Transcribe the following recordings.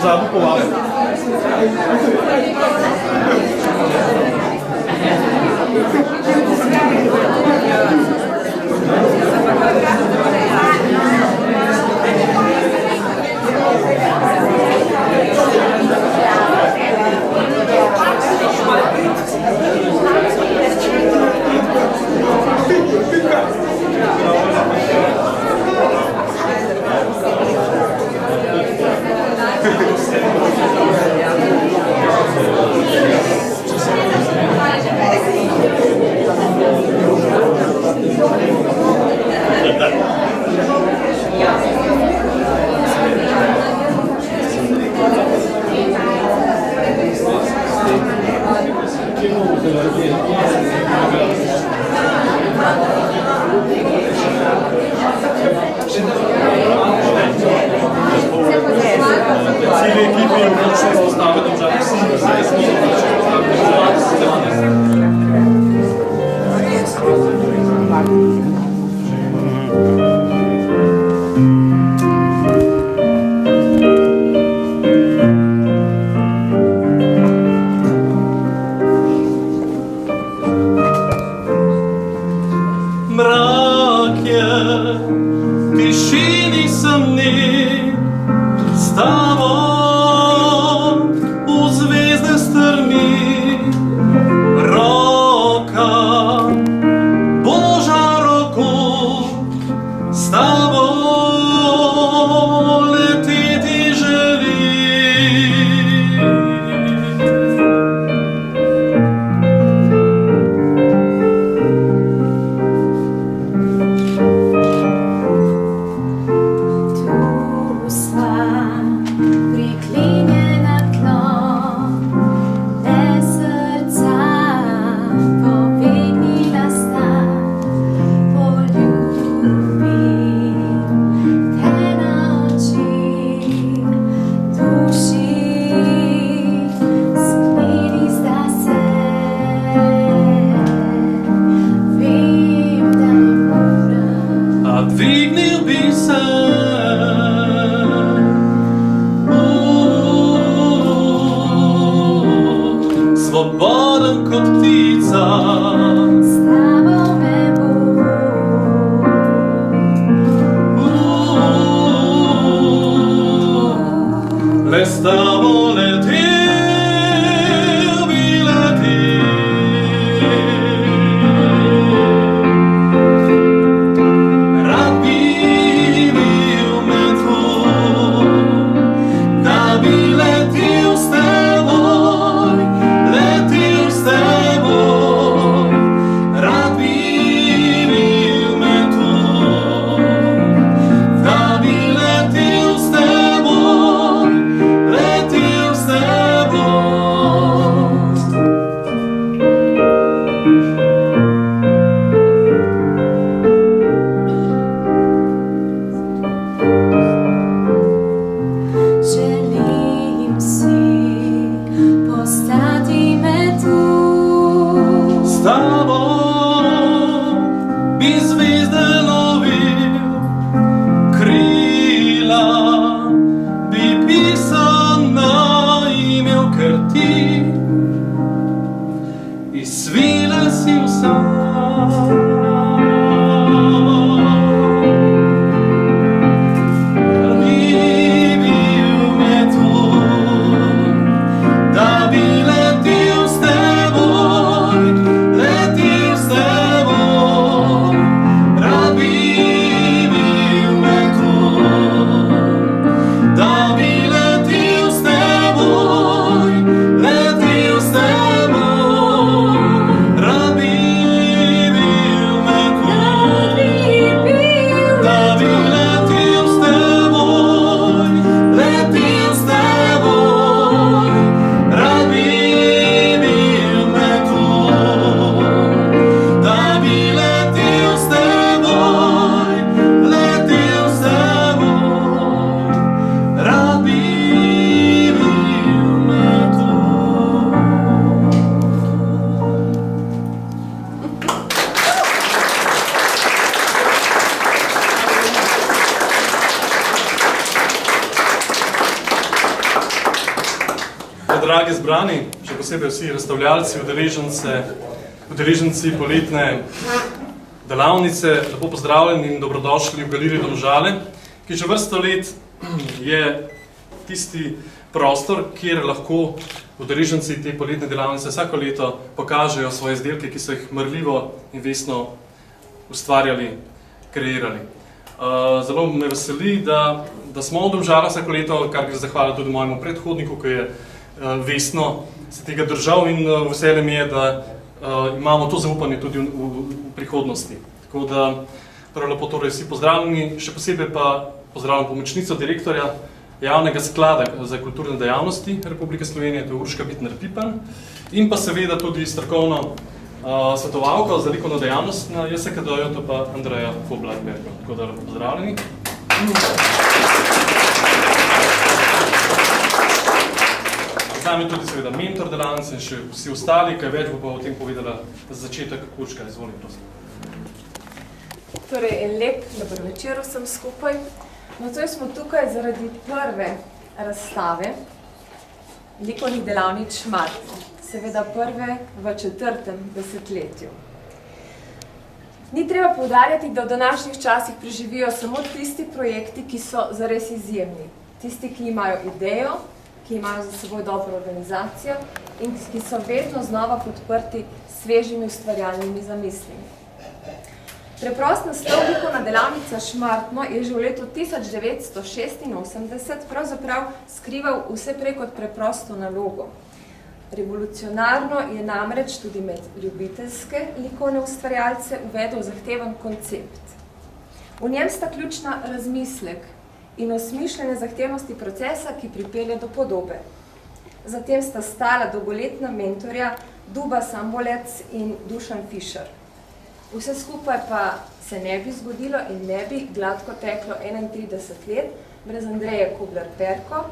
pozadu povabil. Cijeli ekipi je odlično izpostavljeno, da se zdaj smo mrak je, tišini sam ni stavo u zvezde strmi, roka Boža roku s tabo letiti želi. Dvignil bi se svoboden kot ptica, s tabo me bo, le s tabo letil bi letil. S tobom bi zvezde lovil, krila bi pisana imel, ker ti i svile si vsa. dragi zbrani, še posebej vsi razstavljalci, udeleženci poletne delavnice, lepo pozdravljeni in dobrodošli v Galeriji Domžale, ki že vrsto let je tisti prostor, kjer lahko udeleženci te poletne delavnice vsako leto pokažejo svoje izdelke, ki so jih marljivo in vestno ustvarjali, kreirali. Zelo me veseli, da smo v Domžalah vsako leto, kar bi zahvalil tudi mojemu predhodniku, ki je vestno se tega držal in veselje mi je, da imamo to zaupanje tudi v prihodnosti. Tako da prav lepo torej vsi pozdravljeni, še posebej pa pozdravljam pomočnico direktorja Javnega sklada za kulturne dejavnosti Republike Slovenije, to je Urška Bitner-Pipan, in pa seveda tudi strokovno svetovalko za likovno dejavnost na JSKD-ju, to pa Andreja Foblar-Bergo. Tako da lepo pozdravljeni. Z nami tudi seveda mentor delavnice in še vsi ostali, kaj več bo pa o tem povedala za začetek Urška. Izvoli, prosim. Torej, en lep dober večer vsem skupaj. Nocoj smo tukaj zaradi prve razstave likovnih delavnic Šmartno. Seveda prve v 4. desetletju. Ni treba poudarjati, da v današnjih časih preživijo samo tisti projekti, ki so zares izjemni. Tisti, ki imajo idejo, ki imajo za seboj dobro organizacijo in ki so vedno znova podprti s svežimi ustvarjalnimi zamislimi. Preprost naslov likovna delavnica Šmartno je že v letu 1986 pravzaprav skrival vse prej kot preprosto nalogo. Revolucionarno je namreč tudi med ljubiteljske likovne ustvarjalce uvedel zahteven koncept. V njem sta ključna razmislek in osmišljene zahtevnosti procesa, ki pripelje do podobe. Zatem sta stala dolgoletna mentorja Duba Sambolec in Dušan Fišer. Vse skupaj pa se ne bi zgodilo in ne bi gladko teklo 31 let brez Andreje Koblar-Perko,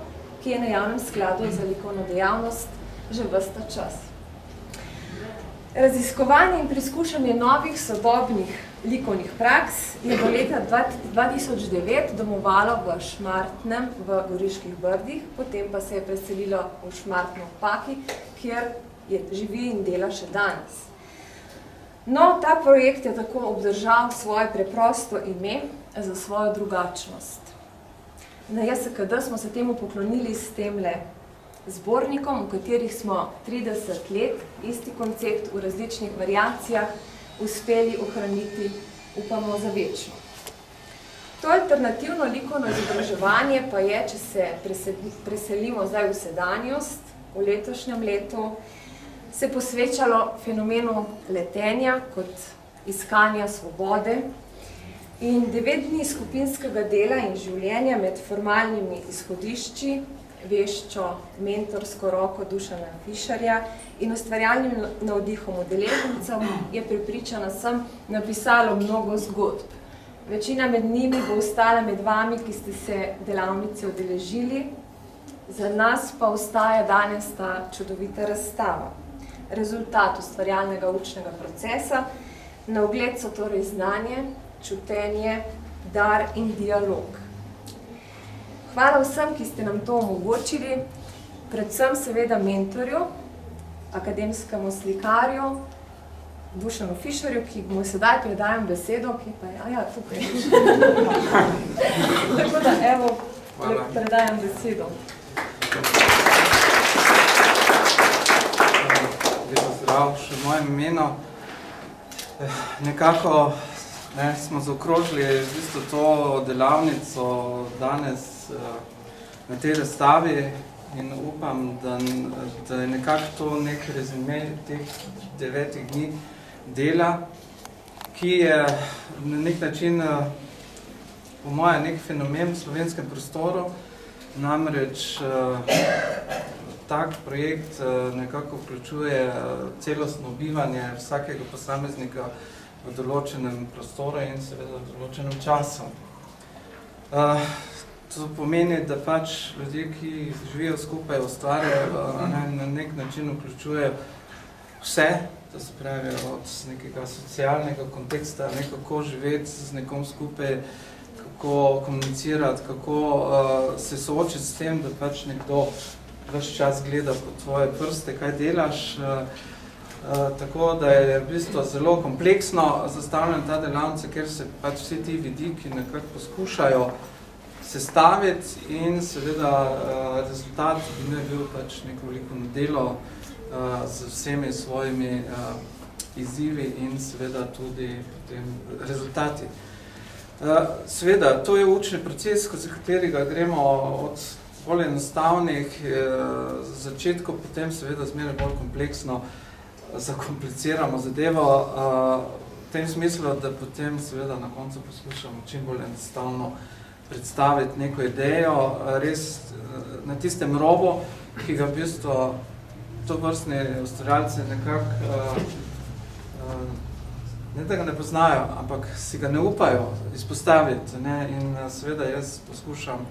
ki je na Javnem skladu za likovno dejavnost že ves ta čas. Raziskovanje in preizkušanje novih sodobnih likovnih praks je do leta 2009 domovalo v Šmartnem v Goriških Brdih, potem pa se je preselilo v Šmartno v Paki, kjer živi in dela še danes. No, ta projekt je tako obdržal svoje preprosto ime za svojo drugačnost. Na JSKD smo se temu poklonili s temle zbornikom, v katerih smo 30 let isti koncept v različnih variacijah uspeli ohraniti, upamo, za večno. To alternativno likovno izobraževanje pa je, če se preselimo zdaj v sedanjost, v letošnjem letu, se posvečalo fenomenu letenja kot iskanja svobode in 9 dni skupinskega dela in življenja med formalnimi izhodišči, veščo, mentorsko roko Dušana Fišerja in ustvarjalnim navdihom udeležencev je prepričana sem napisalo mnogo zgodb. Večina med njimi bo ostala med vami, ki ste se delavnice udeležili, za nas pa ostaja danes ta čudovita razstava. Rezultat ustvarjalnega učnega procesa, na ogled so torej znanje, čutenje, dar in dialog. Hvala vsem, ki ste nam to omogočili, predvsem seveda mentorju, akademskemu slikarju, Dušanu Fišerju, ki mu sedaj predajam besedo, ki pa je, ja, tukaj. Tako da, evo, predajam besedo. Zdrav, še v mojem imenu. Nekako smo zaokrožili v bistvu to delavnico danes na tej razstavi in upam, da je nekako to nek rezime teh 9 dni dela, ki je na nek način po moje nek fenomen v slovenskem prostoru, namreč tak projekt nekako vključuje celostno bivanje vsakega posameznika v določenem prostoru in seveda v določenem času. To pomeni, da pač ljudje, ki živijo skupaj, ustvarjajo, na nek način vključujejo vse, to se pravi od nekega socialnega konteksta, nekako živeti z nekom skupaj, kako komunicirati, kako se soočiti s tem, da pač nekdo ves čas gleda po tvoje prste, kaj delaš. Tako da je v bistvu zelo kompleksno zastavljena ta delavnica, ker se pač vsi ti vidiki nekako poskušajo sestaviti in seveda rezultat bi ne bil pač neko veliko delo z vsemi svojimi izzivi in seveda tudi potem rezultati. Seveda, to je učni proces, skozi katerega gremo od bolj enostavnih začetkov, potem seveda zmeraj bolj kompleksno zakompliciramo zadevo v tem smislu, da potem seveda na koncu poskušamo čim bolj enostavno predstaviti neko idejo, res na tistem robu, ki ga v bistvu tovrstni ustvarjalci nekako ne da ga ne poznajo, ampak si ga ne upajo izpostaviti, ne? In seveda jaz poskušam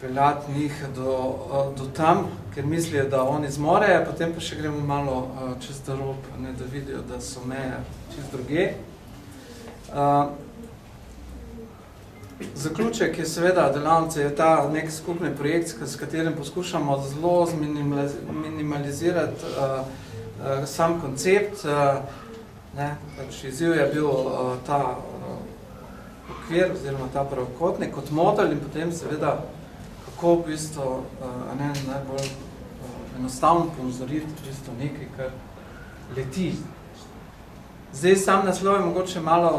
peljati njih do tam, ker mislijo, da oni zmorejo, potem pa še gremo malo čez ta rob, ne, da vidijo, da so meje čez druge. Zaključek je seveda delavnice, je ta nek skupni projekt, s katerim poskušamo zelo minimalizirati sam koncept. Pač izziv je bil ta okvir oziroma ta pravokotnik kot model in potem seveda kako v bistvu najbolj enostavno ponazoriti v bistvu nekaj, kar leti. Zdaj sam naslov je mogoče malo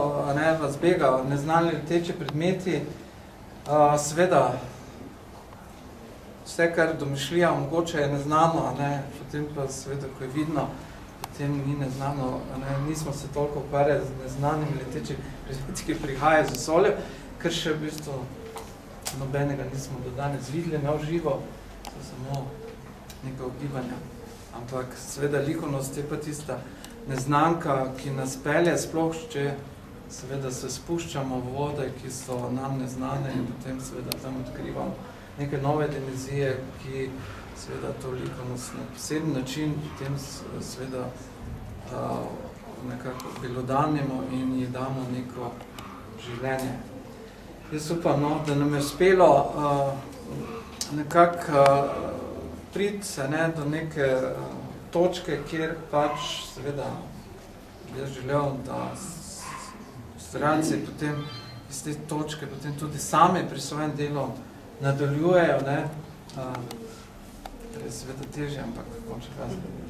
vas bega, neznani leteči predmeti. Seveda, vse, kar domišljija, mogoče je neznano, potem pa seveda, ko je vidno, potem ni neznano, nismo se toliko ukvarjali z neznanimi letečimi predmeti, ki prihajajo z vesolja, ker še v bistvu nobenega nismo do danes videli, ne v živo, so samo nekaj ugibanja. Ampak seveda likovnost je pa tista neznanka, ki nas pelje, sploh če seveda se spuščamo v vode, ki so nam neznane in potem seveda tam odkrivamo neke nove dimenzije, ki seveda to likovnost na poseben način potem seveda nekako belodanimo in ji damo neko življenje. Jaz upam, da nam je uspelo nekako priti do neke točke, kjer pač seveda jaz želel, da ustvarjalci potem iz te točke potem tudi sami pri svojem delu nadaljujejo. To je seveda težje, ampak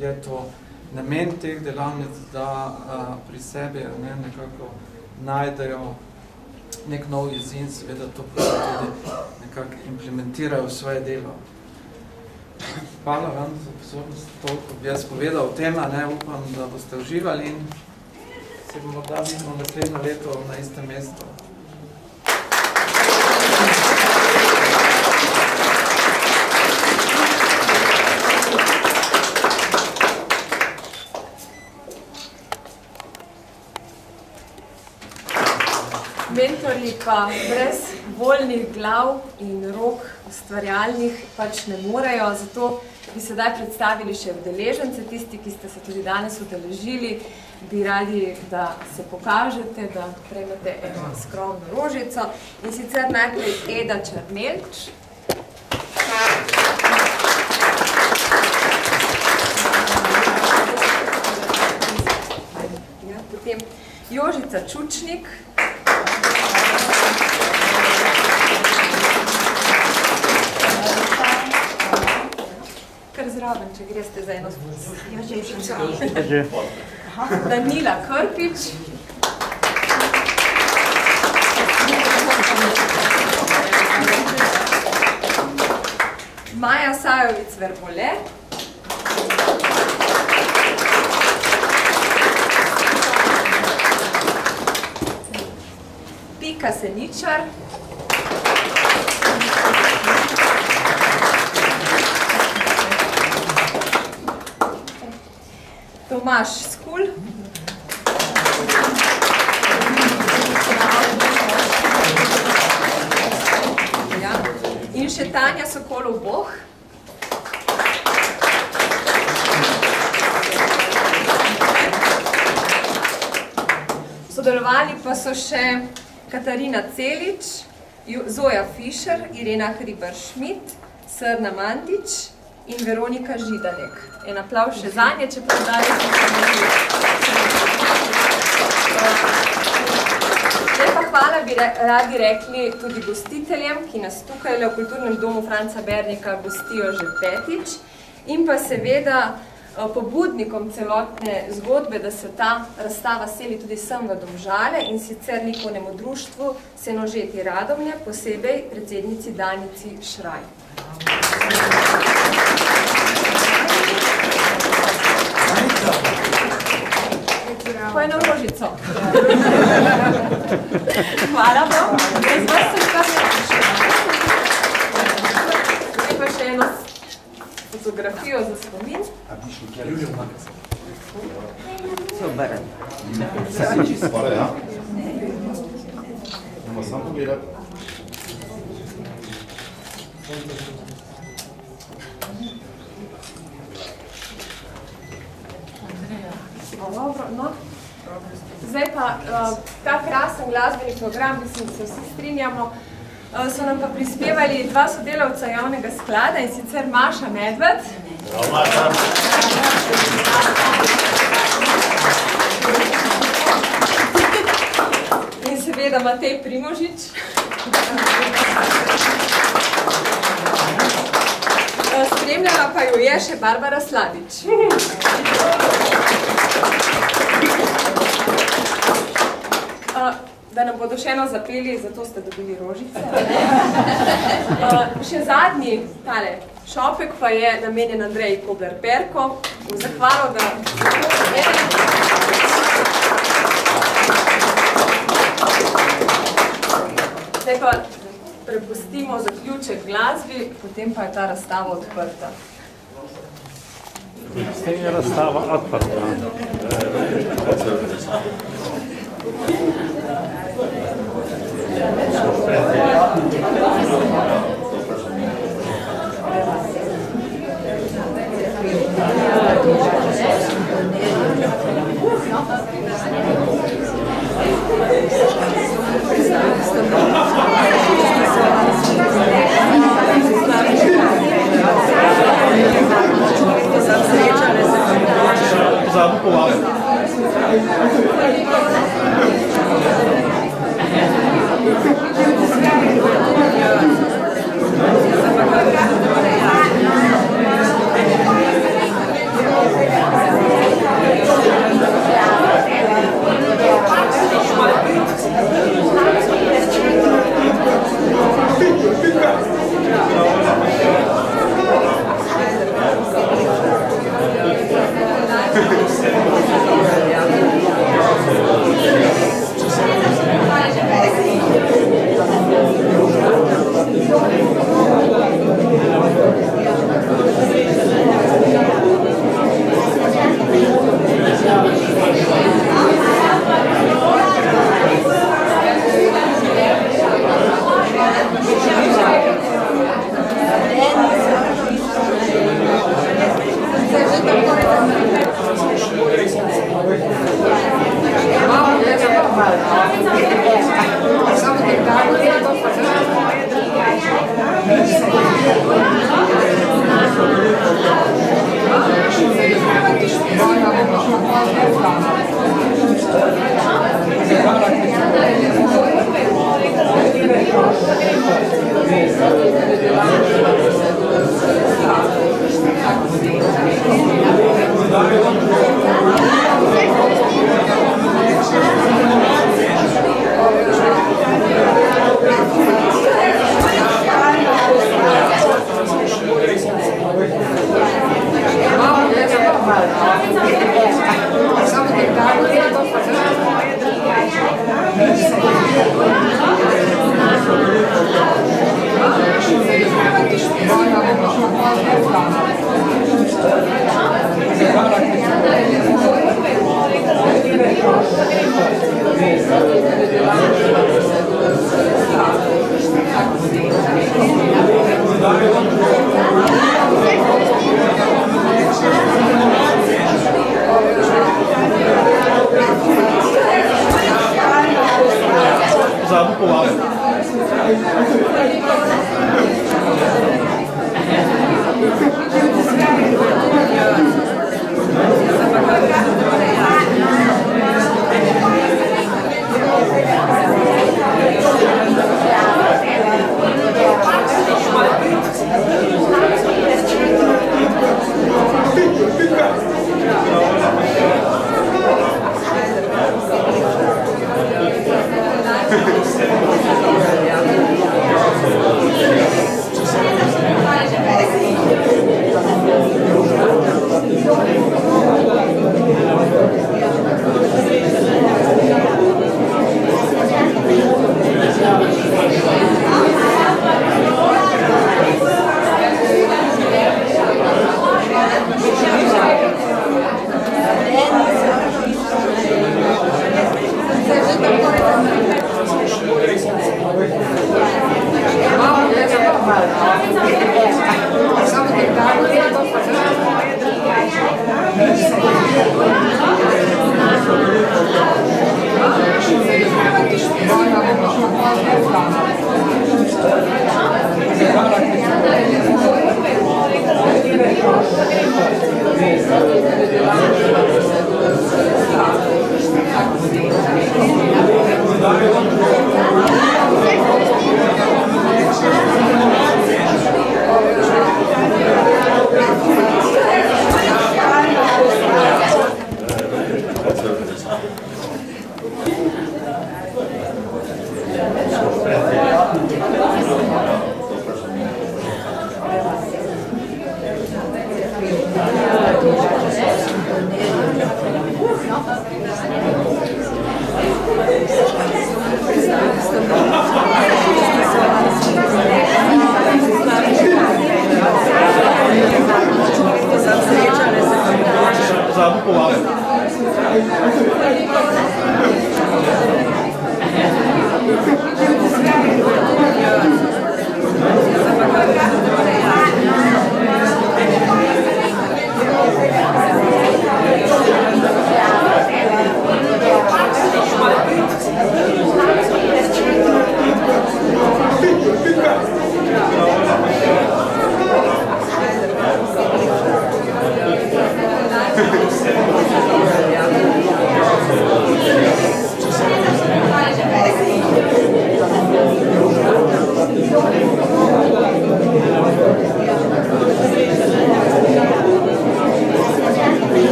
je to namen teh delavnic, da pri sebi nekako najdejo nek nov izin, seveda to tudi nekako implementirajo v svoje delo. Hvala vam za pozornost, toliko bi jaz povedal o tem, upam, da boste uživali in se bomo morda vidimo naslednjo leto na istem mestu. Mentorji pa brez voljnih glav in rok ustvarjalnih pač ne morejo, zato bi sedaj predstavili še udeležence, tisti, ki ste se tudi danes udeležili, bi radi, da se pokažete, da prejmete eno skromno rožico in sicer najprej Eda Črnelč. Potem Jožica Čučnik. Kar zraven, če greste za eno Danila Krpič. Maja Sajovic-Verbole. Pika Seničar. Tomaž Skul. In še Tanja Sokolov-Boh. Sodelovali pa so še Katarina Celič, Zoja Fišer, Irena Hriber-Schmidt, Srna Mandič in Veronika Židanek. En aplavz še zanje, čeprav danes Zdaj pa hvala bi radi rekli tudi gostiteljem, ki nas tukaj v Kulturnem domu Franca Bernika gostijo že 5. in pa seveda pobudnikom celotne zgodbe, da se ta razstava seli tudi sem v Domžale in sicer likovnemu društvu Senožeti Radomlje, posebej predsednici Danici Šraj. Po eno rožico. Hvala vam. Jaz vas se kar nekaj. Zdaj pa še eno fotografijo za spomin. Super. Hvala, ja. Bomo sam pogledati. Dobro, no. Zdaj pa ta krasen glasbeni program, mislim, da se vsi strinjamo, so nam pa prispevali 2 sodelavca javnega sklada in sicer Maša Medved. In seveda Matej Primožič. Spremljala pa jo je še Barbara Slavič. Da nam bodo še eno zapeli, zato ste dobili rožice. Še zadnji tale šopek pa je namenjen Andreji Kobler-Perko. V zahvalo, da zdaj pa prepustimo zaključek glasbi, potem pa je ta razstava odprta. S tem je razstava odprta. Pozadnji povali. Thank you.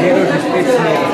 Quiero respetar.